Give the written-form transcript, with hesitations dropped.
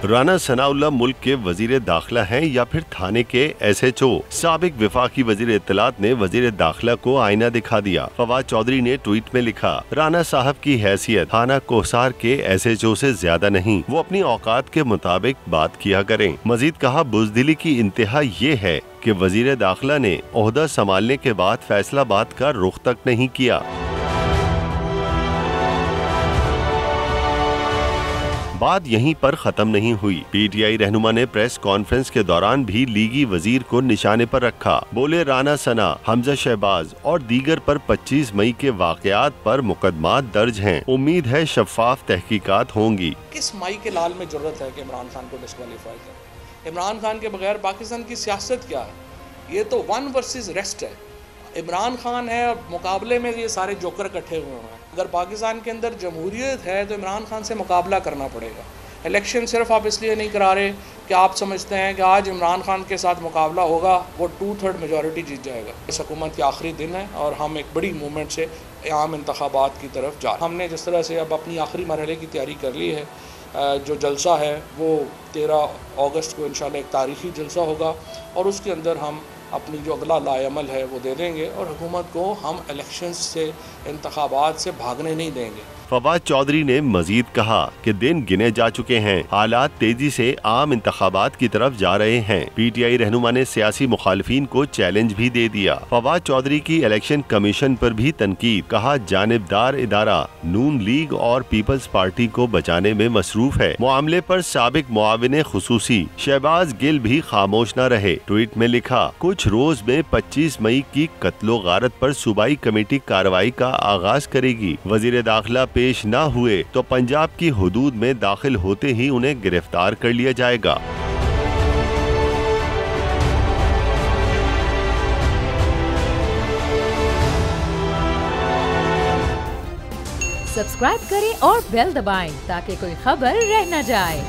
राना सनाउल्लाह मुल्क के वजीर दाखिला हैं या फिर थाने के SHO? साबिक वफाकी वजीर इत्तलात ने वजीर दाखिला को आईना दिखा दिया। फवाद चौधरी ने ट्वीट में लिखा, राना साहब की हैसियत थाना कोसार के SHO से ज्यादा नहीं, वो अपनी औकात के मुताबिक बात किया करें। मजीद कहा, बुज़दिली की इंतहा ये है कि वजीर दाखिला ने ओहदा संभालने के बाद फैसलाबाद का रुख तक नहीं किया। बात यहीं पर खत्म नहीं हुई। PTI रहनुमा ने प्रेस कॉन्फ्रेंस के दौरान भी लीगी वजीर को निशाने पर रखा। बोले, राना सना, हमजा शहबाज और दीगर पर 25 मई के वाकयात पर मुकदमात दर्ज हैं। उम्मीद है शफाफ तहकीकात होंगी। किस माई के लाल में जरूरत है कि इमरान खान को डिस्क्वालीफाई करें? इमरान खान के बगैर पाकिस्तान की सियासत क्या है? ये तो वन वर्सेस रेस्ट है। इमरान खान है और मुकाबले में ये सारे जोकर इकट्ठे हुए हैं। अगर पाकिस्तान के अंदर जमहूरियत है तो इमरान खान से मुकाबला करना पड़ेगा। इलेक्शन सिर्फ आप इसलिए नहीं करा रहे कि आप समझते हैं कि आज इमरान खान के साथ मुकाबला होगा, वो 2/3 मेजॉरिटी जीत जाएगा। इस हुकूमत के आखिरी दिन है और हम एक बड़ी मूवमेंट से आम इंतखाबात की तरफ जा रहे हैं। हमने जिस तरह से अब अपनी आखिरी मरहले की तैयारी कर ली है, जो जलसा है वो 13 अगस्त को इंशाल्लाह एक तारीखी जलसा होगा और उसके अंदर हम अपनी जो अगला लाएमल है वो दे देंगे और हुकूमत को हम इलेक्शंस से, इंतखाबात से भागने नहीं देंगे। फवाद चौधरी ने मजीद कहा कि दिन गिने जा चुके हैं, हालात तेजी से आम इंतखाबात की तरफ जा रहे हैं। PTI रहनुमा ने सियासी मुखालिफिन को चैलेंज भी दे दिया। फवाद चौधरी की इलेक्शन कमीशन पर भी तनकीद। कहा, जानिबदार इदारा नून लीग और पीपल्स पार्टी को बचाने में मसरूफ है। मामले पर साबिक मुआविन खुसूसी शहबाज गिल भी खामोश न रहे। ट्वीट में लिखा, कुछ रोज में 25 मई की कत्लो गारत पर सूबाई कमेटी कार्रवाई का आगाज करेगी। वजीर दाखिला पेश न हुए तो पंजाब की हुदूद में दाखिल होते ही उन्हें गिरफ्तार कर लिया जाएगा। सब्सक्राइब करें और बेल दबाएं ताकि कोई खबर रह न जाए।